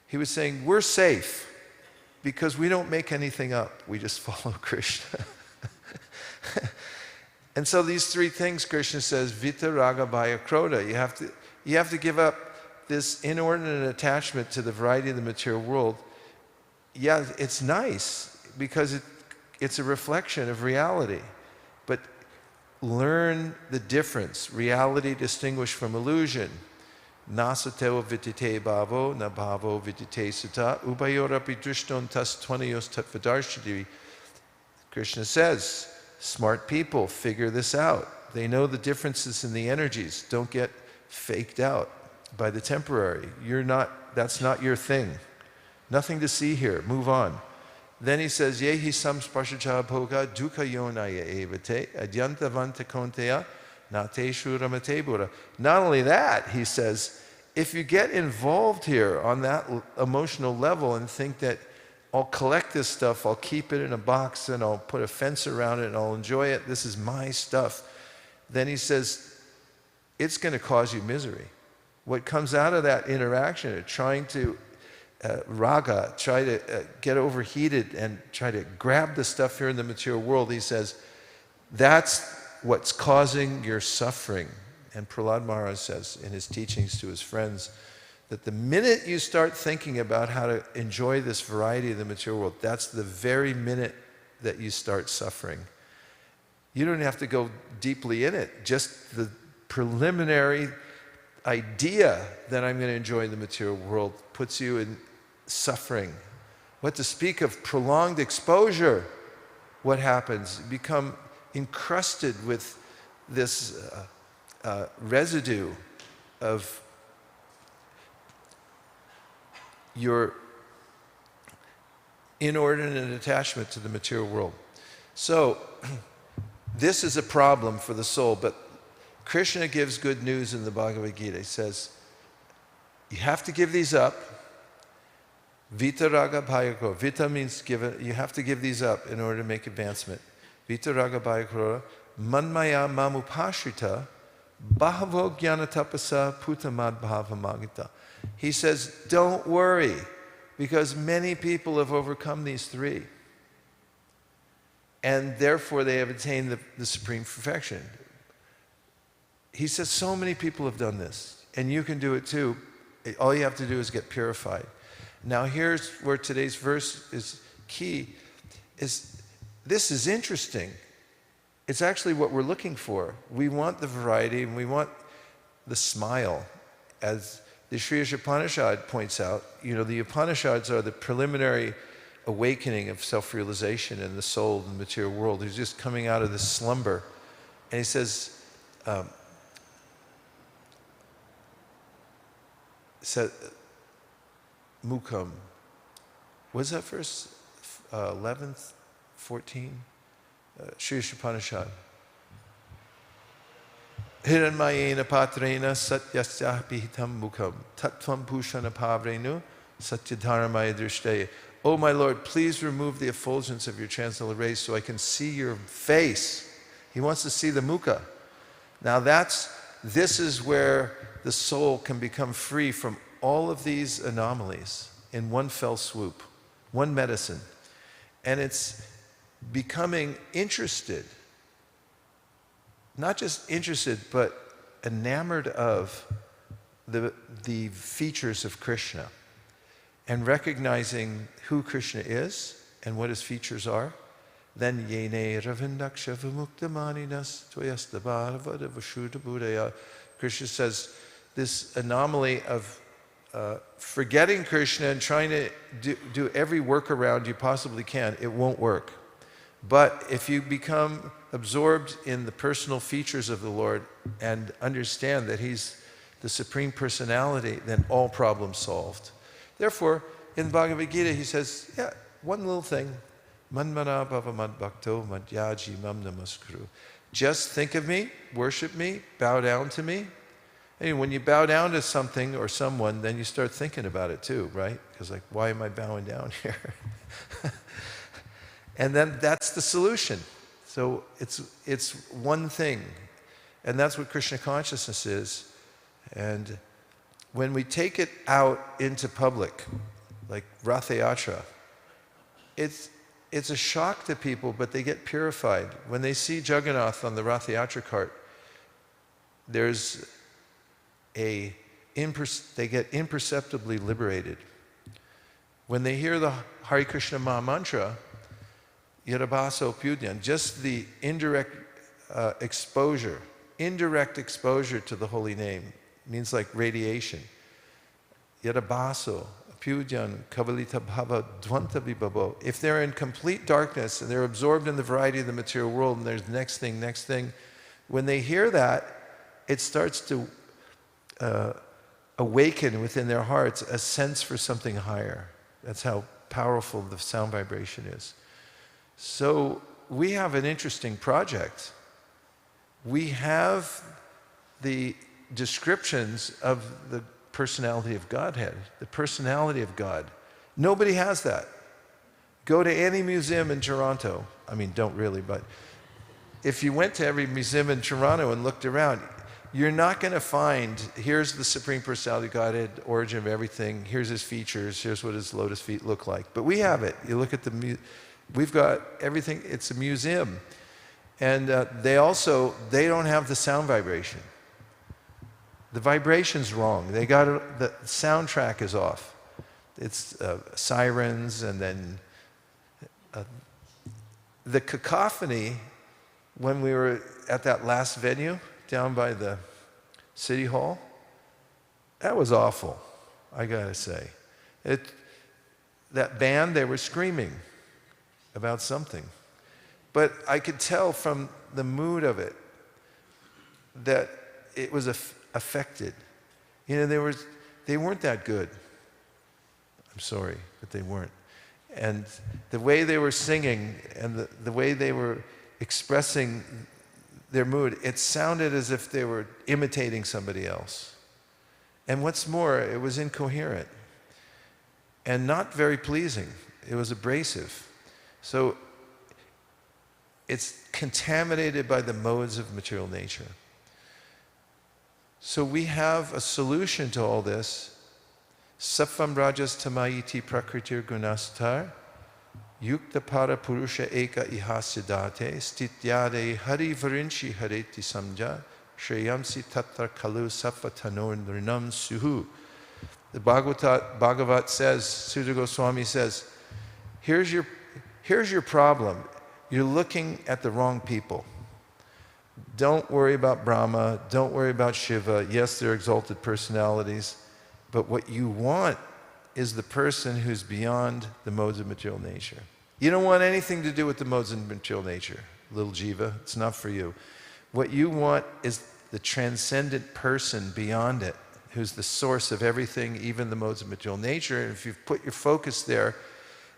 he was saying, we're safe because we don't make anything up. We just follow Krishna. And so these three things, Krishna says, Vita, Raga, Bhaya, Krodha. You have to give up this inordinate attachment to the variety of the material world. Yeah, it's nice because it's a reflection of reality. But learn the difference. Reality distinguished from illusion. Nasateo vitite bhavo, na bhavo vitite sutta, upayorapi drishton tas tvanayos tatvadarshati. Krishna says, smart people figure this out. They know the differences in the energies. Don't get faked out by the temporary. That's not your thing. Nothing to see here. Move on. Then he says, Yehi samsparshacha bhoga dukkha yonaya evate adyantavanta konteya nate shuramate buddha. Not only that, he says, if you get involved here on that emotional level and think that I'll collect this stuff, I'll keep it in a box and I'll put a fence around it and I'll enjoy it, this is my stuff, then he says, it's going to cause you misery. What comes out of that interaction of trying to raga, try to get overheated and try to grab the stuff here in the material world, he says, that's what's causing your suffering. And Prahlad Maharaj says in his teachings to his friends that the minute you start thinking about how to enjoy this variety of the material world, that's the very minute that you start suffering. You don't have to go deeply in it. Just the preliminary idea that I'm going to enjoy the material world puts you in suffering. What to speak of prolonged exposure? What happens? You become encrusted with this residue of your inordinate attachment to the material world. So, this is a problem for the soul, but Krishna gives good news in the Bhagavad Gita. He says, you have to give these up. Vitaraga bhayakro. Vita means give. You have to give these up in order to make advancement. Vitaraga bhayakro. Manmaya mamupashrita. Bahavo jnana tapasa putamad bhavamagita. He says, don't worry, because many people have overcome these three. And therefore they have attained the supreme perfection. He says, so many people have done this, and you can do it too. All you have to do is get purified. Now here's where today's verse is key. This is interesting. It's actually what we're looking for. We want the variety and we want the smile. As the Sri Upanishad points out, the Upanishads are the preliminary awakening of self-realization in the soul and the material world. He's just coming out of this slumber. And he says, Mukam. Was that verse 11, 14? Sri Upanishad. Hiranmayena patrena satyasya pihitam mukam tattvam bhushana pavrenu satyadharamaya drishtaye. Oh my Lord, please remove the effulgence of your transcendental rays so I can see your face. He wants to see the mukha. Now this is where the soul can become free from all of these anomalies in one fell swoop, one medicine. And it's becoming interested, not just interested, but enamored of the features of Krishna and recognizing who Krishna is and what his features are. Then yene ravindaksha vimuktamaninas toyastabhara vashuddha buddhaya. Krishna says this anomaly of forgetting Krishna and trying to do every workaround you possibly can, it won't work. But if you become absorbed in the personal features of the Lord and understand that he's the Supreme Personality, then all problems solved. Therefore, in Bhagavad Gita, he says, one little thing. Manmana bhava mad bhakto madhyaji mam namaskuru. Just think of me, worship me, bow down to me. And when you bow down to something or someone, then you start thinking about it too, right? Because why am I bowing down here? And then that's the solution. So it's one thing. And that's what Krishna consciousness is. And when we take it out into public, like Ratha Yatra, it's a shock to people, but they get purified. When they see Jagannath on the Ratha Yatra cart, they get imperceptibly liberated. When they hear the Hare Krishna Maha Mantra, Yadabaso Pyudyan, just the indirect exposure to the holy name, means like radiation. Yadabaso Pyudyan Kavalita Bhava Dvanta Vibhavo. If they're in complete darkness and they're absorbed in the variety of the material world and there's next thing, when they hear that, it starts to awaken within their hearts a sense for something higher. That's how powerful the sound vibration is. So we have an interesting project. We have the descriptions of the personality of Godhead, the personality of God. Nobody has that. Go to any museum in Toronto. I mean, don't really, but if you went to every museum in Toronto and looked around, you're not going to find, here's the Supreme Personality of Godhead, origin of everything, here's his features, here's what his lotus feet look like. But we have it. You look at we've got everything, it's a museum. And they don't have the sound vibration. The vibration's wrong. The soundtrack is off. It's sirens, and then the cacophony, when we were at that last venue down by the city hall, that was awful, I gotta say. That band, they were screaming about something. But I could tell from the mood of it that it was affected. You know, they weren't that good. I'm sorry, but they weren't. And the way they were singing and the way they were expressing their mood, it sounded as if they were imitating somebody else. And what's more, it was incoherent and not very pleasing. It was abrasive. So it's contaminated by the modes of material nature. So we have a solution to all this. Sattvam rajas tamayiti prakritir gunastar yukta para purusha eka ihasidate stityade hari varinchi hareti samja shreyamsi tattva kalu sattva tanor nrinam suhu. The Bhagavat says, Sudha Goswami says, here's your problem. You're looking at the wrong people. Don't worry about Brahma. Don't worry about Shiva. Yes, they're exalted personalities. But what you want is the person who's beyond the modes of material nature. You don't want anything to do with the modes of material nature, little jiva. It's not for you. What you want is the transcendent person beyond it, who's the source of everything, even the modes of material nature. And if you put your focus there,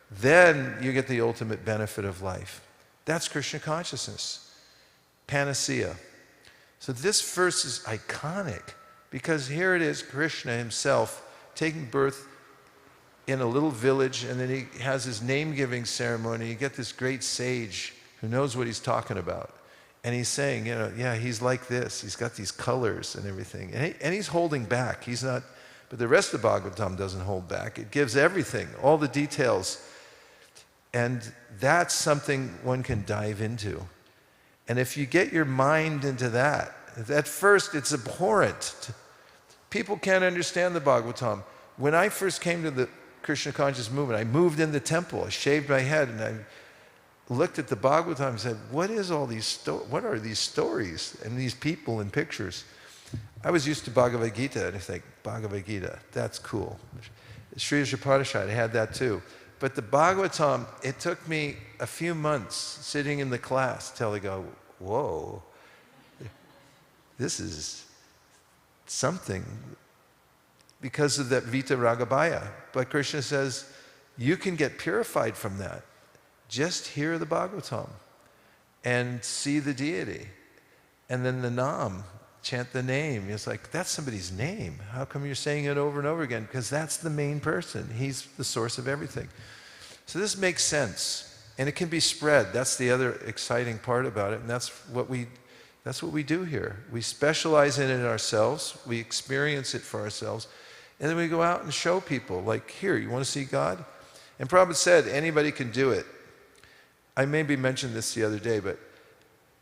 then you get the ultimate benefit of life. That's Krishna consciousness, panacea. So this verse is iconic because here it is, Krishna himself taking birth in a little village, and then he has his name-giving ceremony. You get this great sage who knows what he's talking about. And he's saying, you know, yeah, he's like this. He's got these colors and everything. And he's holding back. He's not, but the rest of Bhagavatam doesn't hold back. It gives everything, all the details. And that's something one can dive into. And if you get your mind into that, at first it's abhorrent. People can't understand the Bhagavatam. When I first came to the Krishna conscious movement, I moved in the temple, I shaved my head, and I looked at the Bhagavatam and said, what are these stories and these people and pictures? I was used to Bhagavad Gita, and I think, Bhagavad Gita, that's cool. Sri Upanishad, I had that too. But the Bhagavatam, it took me a few months sitting in the class till I go, whoa, this is something, because of that Vita Ragabhaya. But Krishna says, you can get purified from that. Just hear the Bhagavatam and see the deity. And then the Nam, chant the name. It's like, that's somebody's name. How come you're saying it over and over again? Because that's the main person. He's the source of everything. So this makes sense. And it can be spread. That's the other exciting part about it. And that's what we do here. We specialize in it ourselves. We experience it for ourselves. And then we go out and show people, like, here, you want to see God? And Prabhupada said, anybody can do it. I maybe mentioned this the other day, but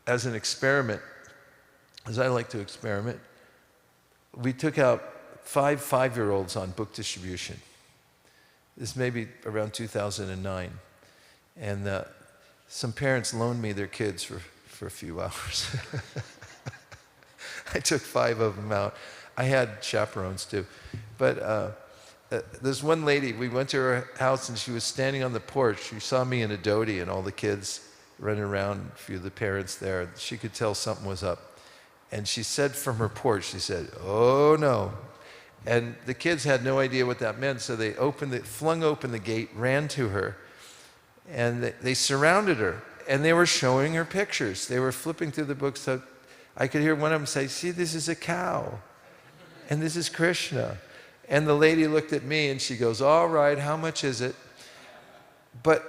as an experiment, as I like to experiment, we took out 5 5-year-olds on book distribution. This may be around 2009. And some parents loaned me their kids for a few hours. I took 5 of them out. I had chaperones too. But there's one lady, we went to her house and she was standing on the porch. She saw me in a dhoti and all the kids running around, a few of the parents there. She could tell something was up. And she said from her porch, she said, oh no. And the kids had no idea what that meant, so they flung open the gate, ran to her, and they surrounded her, and they were showing her pictures. They were flipping through the books. So I could hear one of them say, "See, this is a cow, and this is Krishna." And the lady looked at me, and she goes, "All right, how much is it?" But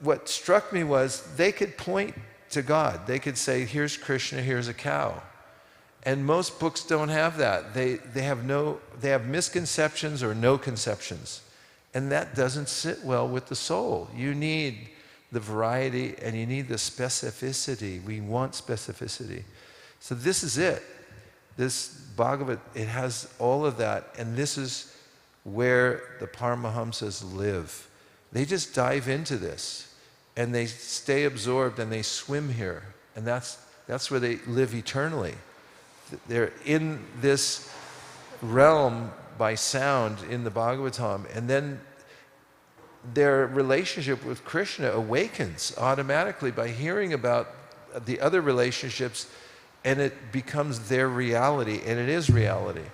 what struck me was they could point to God. They could say, "Here's Krishna, here's a cow." And most books don't have that. They have misconceptions or no conceptions. And that doesn't sit well with the soul. You need the variety and you need the specificity. We want specificity. So this is it. This Bhagavad, it has all of that, and this is where the Paramahamsas live. They just dive into this, and they stay absorbed, and they swim here, and that's where they live eternally. They're in this realm by sound in the Bhagavatam, and then their relationship with Krishna awakens automatically by hearing about the other relationships, and it becomes their reality, and it is reality.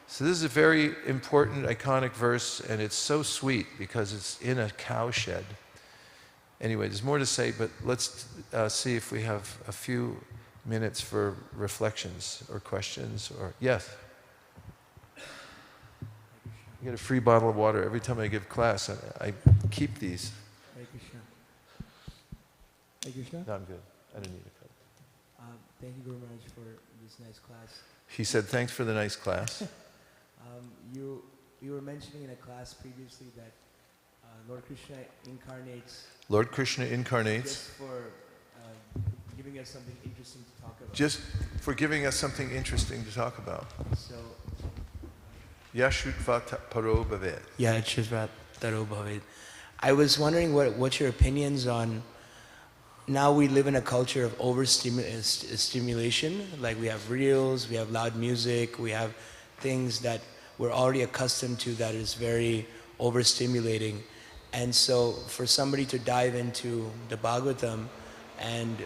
So this is a very important, iconic verse, and it's so sweet because it's in a cowshed. Anyway, there's more to say, but let's see if we have a few minutes for reflections or questions. Or yes? I get a free bottle of water every time I give class. I keep these. Hare Krishna. Hare Krishna? No, I'm good. I don't need a cup. Thank you very much for this nice class. He said, thanks for the nice class. You were mentioning in a class previously that Lord Krishna incarnates. Lord Krishna incarnates. Just for giving us something interesting to talk about. Just for giving us something interesting to talk about. So. Yashutva paro bhavet. Yashutva taro bhavet. I was wondering what's your opinions on. Now we live in a culture of overstimulation. Like we have reels, we have loud music, we have things that we're already accustomed to that is very overstimulating. And so for somebody to dive into the Bhagavatam and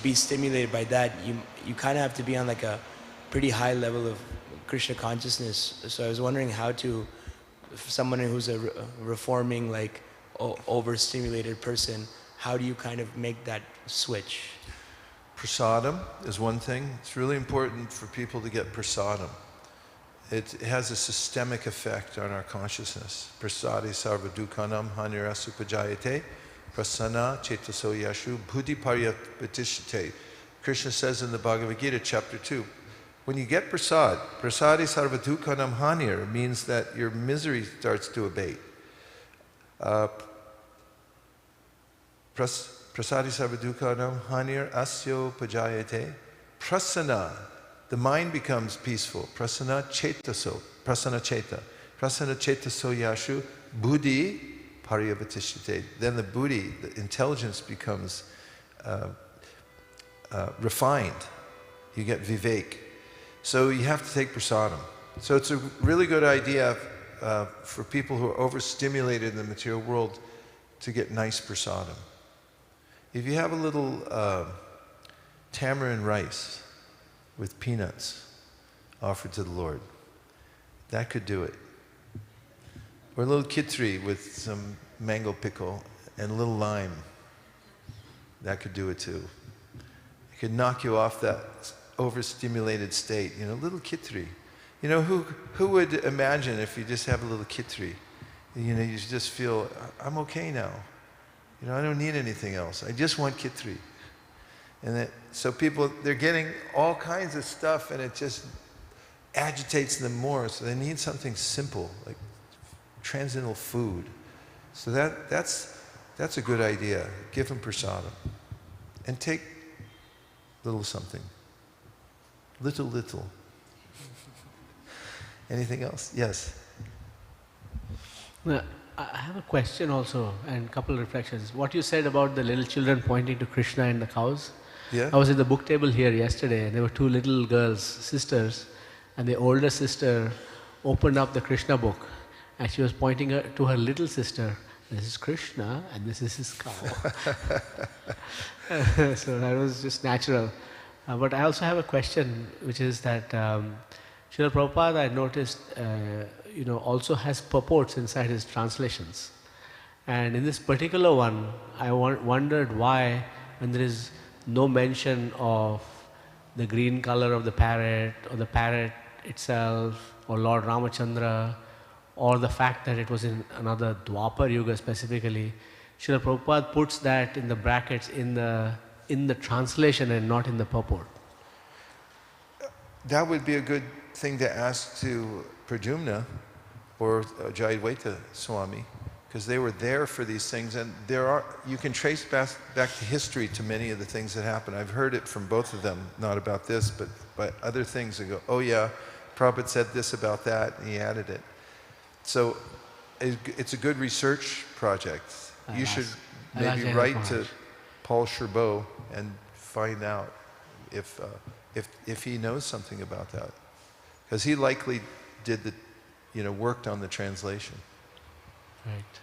be stimulated by that, you kind of have to be on like a pretty high level of Krishna consciousness. So I was wondering how to, for someone who's a reforming, like overstimulated person, how do you kind of make that switch? Prasadam is one thing. It's really important for people to get prasadam. It has a systemic effect on our consciousness. Prasadi sarva dukhanam hanirasu pajayate prasana chetaso yashu buddhi paryapatishate. Krishna says in the Bhagavad Gita, chapter 2, when you get prasad, prasadi sarva dukhanam hanir means that your misery starts to abate. Prasadi sarva dukhanam hanir asyo pajayate prasana. The mind becomes peaceful. Prasana chetaso. Prasana cheta. Prasana chetaso yashu buddhi paryavatishyate. Then the buddhi, the intelligence becomes refined. You get vivek. So you have to take prasadam. So it's a really good idea for people who are overstimulated in the material world to get nice prasadam. If you have a little tamarind rice with peanuts offered to the Lord, that could do it. Or a little kitri with some mango pickle and a little lime, that could do it too. It could knock you off that overstimulated state, a little kitri. Who would imagine if you just have a little kitri, you just feel, I'm okay now. I don't need anything else. I just want kitri. And so people, they're getting all kinds of stuff and it just agitates them more. So they need something simple, like transcendental food. So that's a good idea. Give them prasadam. And take little something. Little. Anything else? Yes. Well, I have a question also and a couple of reflections. What you said about the little children pointing to Krishna and the cows. Yeah. I was at the book table here yesterday and there were two little girls, sisters, and the older sister opened up the Krishna book and she was pointing to her little sister. This is Krishna and this is his cow. So that was just natural. But I also have a question, which is that Srila Prabhupada, I noticed, also has purports inside his translations. And in this particular one, I wondered why, when there is no mention of the green color of the parrot, or the parrot itself, or Lord Ramachandra, or the fact that it was in another Dwapar Yuga specifically, Srila Prabhupada puts that in the brackets in the translation and not in the purport. That would be a good thing to ask to Pradyumna or Jayadvaita Swami, because they were there for these things, and you can trace back to history to many of the things that happened. I've heard it from both of them, not about this, but by other things that go, oh yeah, Prabhupada said this about that, and he added it. So it's a good research project. You should maybe write to Paul Sherbeau and find out if he knows something about that, because he likely did worked on the translation. Right.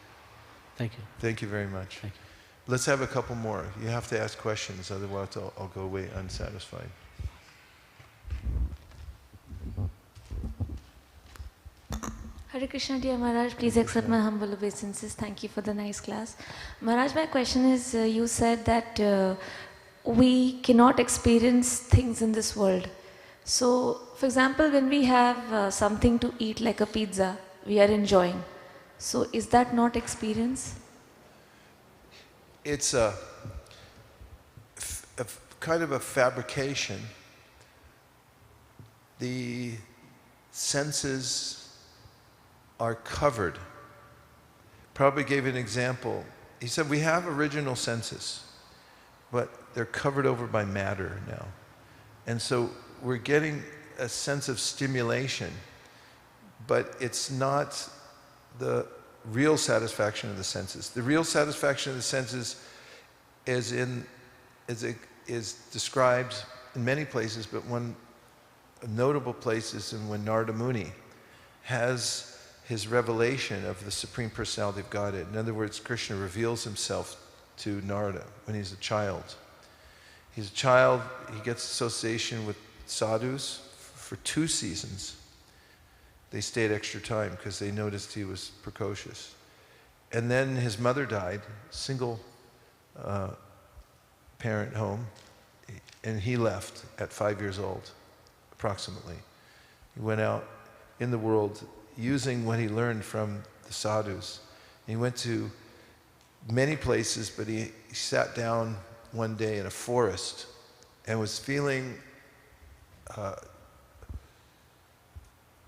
Thank you. Thank you very much. Thank you. Let's have a couple more. You have to ask questions, otherwise I'll go away unsatisfied. Hare Krishna, dear Maharaj, please accept my humble obeisances. Thank you for the nice class. Maharaj, my question is, you said that we cannot experience things in this world. So, for example, when we have something to eat like a pizza, we are enjoying. So, is that not experience? It's a kind of a fabrication. The senses are covered. Prabhupada gave an example. He said we have original senses, but they're covered over by matter now. And so we're getting a sense of stimulation, but it's not the real satisfaction of the senses. The real satisfaction of the senses is described in many places, but one notable place is when Narada Muni has his revelation of the Supreme Personality of Godhead. In other words, Krishna reveals himself to Narada when he's a child. He's a child, he gets association with sadhus for 2 seasons. They stayed extra time because they noticed he was precocious. And then his mother died, single parent home, and he left at 5 years old, approximately. He went out in the world using what he learned from the sadhus. He went to many places, but he sat down one day in a forest and was feeling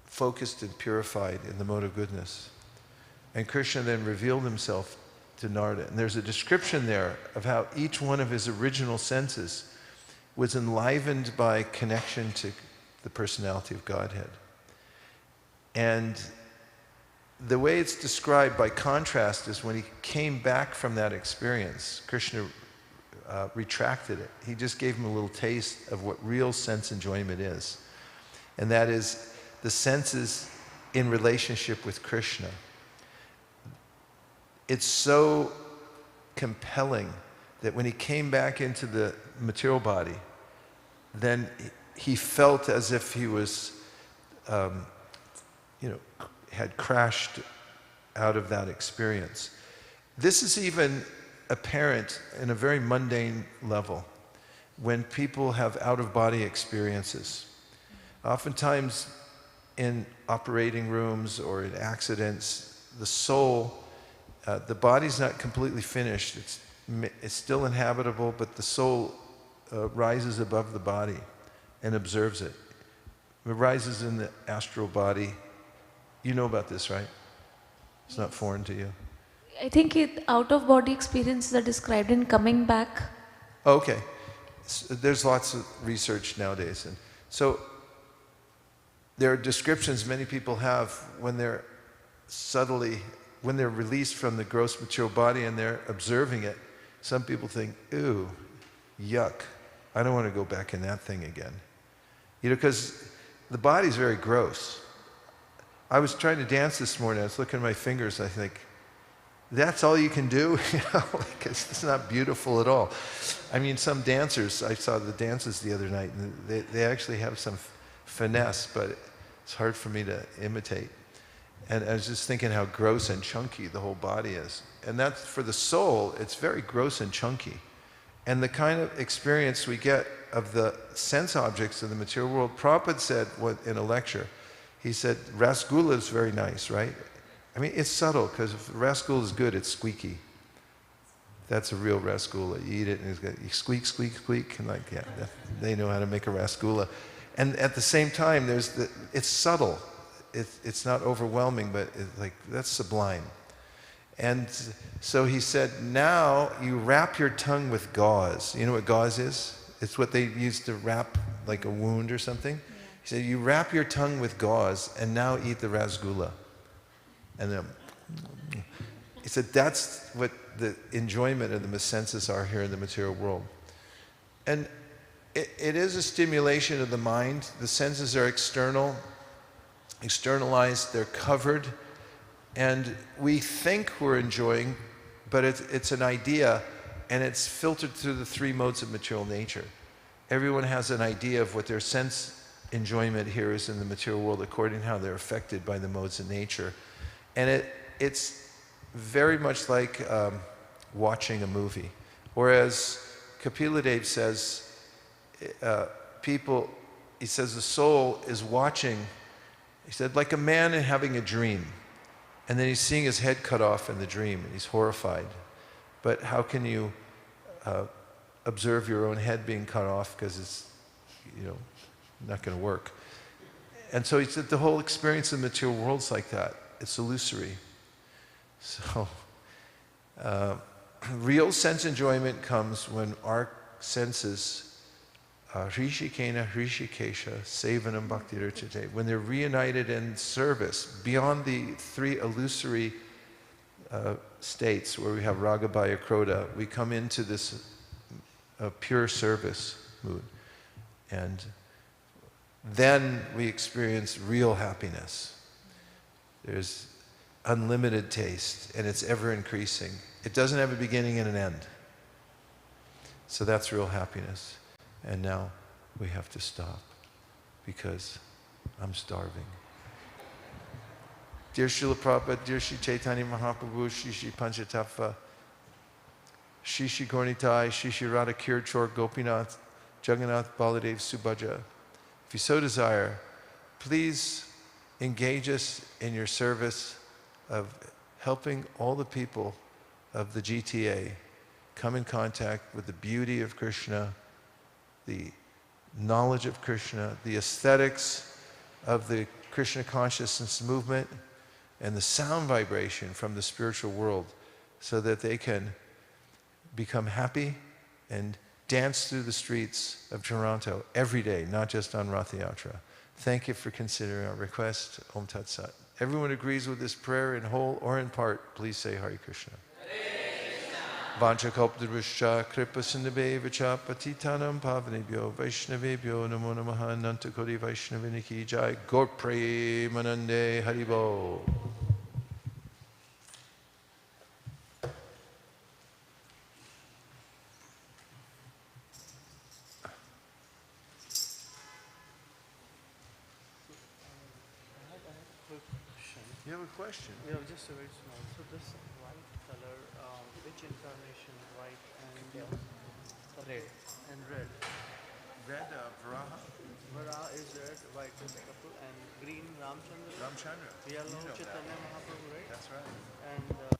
focused and purified in the mode of goodness. And Krishna then revealed himself to Narada. And there's a description there of how each one of his original senses was enlivened by connection to the personality of Godhead. And the way it's described by contrast is when he came back from that experience, Krishna retracted it. He just gave him a little taste of what real sense enjoyment is. And that is the senses in relationship with Krishna. It's so compelling that when he came back into the material body, then he felt as if he was had crashed out of that experience. This is even apparent in a very mundane level when people have out-of-body experiences. Oftentimes in operating rooms or in accidents, the soul, the body's not completely finished. It's still inhabitable, but the soul rises above the body and observes it. It rises in the astral body. You know about this, right? It's not foreign to you. I think out-of-body experiences are described in coming back. Okay. There's lots of research nowadays. And so there are descriptions many people have when they're released from the gross material body and they're observing it. Some people think, ooh, yuck, I don't want to go back in that thing again. Because the body's very gross. I was trying to dance this morning, I was looking at my fingers, I think, that's all you can do? It's not beautiful at all. I mean, some dancers, I saw the dances the other night, and they actually have some finesse, but It's hard for me to imitate. And I was just thinking how gross and chunky the whole body is. And that's, for the soul, it's very gross and chunky. And the kind of experience we get of the sense objects of the material world, Prabhupada said in a lecture, he said, rasgulla is very nice, right? I mean, it's subtle, because if rasgulla is good, it's squeaky. That's a real rasgulla. You eat it and you squeak, squeak, squeak, and like, yeah, they know how to make a rasgulla. And at the same time, it's subtle. It's not overwhelming, but that's sublime. And so he said, now you wrap your tongue with gauze. You know what gauze is? It's what they used to wrap like a wound or something. Yeah. He said, you wrap your tongue with gauze and now eat the rasgulla. And then he said, that's what the enjoyment of the senses are here in the material world. And it is a stimulation of the mind. The senses are externalized, they're covered, and we think we're enjoying, but it's an idea, and it's filtered through the three modes of material nature. Everyone has an idea of what their sense enjoyment here is in the material world according to how they're affected by the modes of nature. And it's very much like watching a movie. Whereas Kapila Dev says, he says the soul is watching, he said, like a man having a dream. And then he's seeing his head cut off in the dream, and he's horrified. But how can you observe your own head being cut off, because it's, not going to work. And so he said the whole experience of the material world's like that. It's illusory. So real sense enjoyment comes when our senses, Rishikena Rishikesha Sevanam Bhakti Rachate, when they're reunited in service beyond the three illusory states where we have Raga, Bhaya, Krodha, we come into this pure service mood. And then we experience real happiness. There's unlimited taste, and it's ever increasing. It doesn't have a beginning and an end. So that's real happiness. And now we have to stop because I'm starving. Dear Srila Prabhupada, dear Sri Chaitanya Mahaprabhu, Shri Shri Panchatattva, Shri Shri Gauranitai, Shri Shri Radha Kirchor, Gopinath, Jagannath, Baladev, Subhaja. If you so desire, please engage us in your service of helping all the people of the GTA come in contact with the beauty of Krishna, the knowledge of Krishna, the aesthetics of the Krishna consciousness movement, and the sound vibration from the spiritual world, so that they can become happy and dance through the streets of Toronto every day, not just on Rath Yatra. Thank you for considering our request. Om Tat Sat. Everyone agrees with this prayer in whole or in part, please say Hare Krishna. Vanchakalpadruscha kripa sindhabevacha patitanam pavanebhyo vaishnavebhyo namo namaha nantakoti vaishnaviniki jai Gaur Premanande Haribo. You have a question? Yeah, just a very small. So this white color, which incarnation, white and red? And red. Red, Varaha. Varaha is red, white is Kapil, and green Ramchandra. Ramchandra. Yellow You know Chaitanya that. Mahaprabhu, right? That's right. And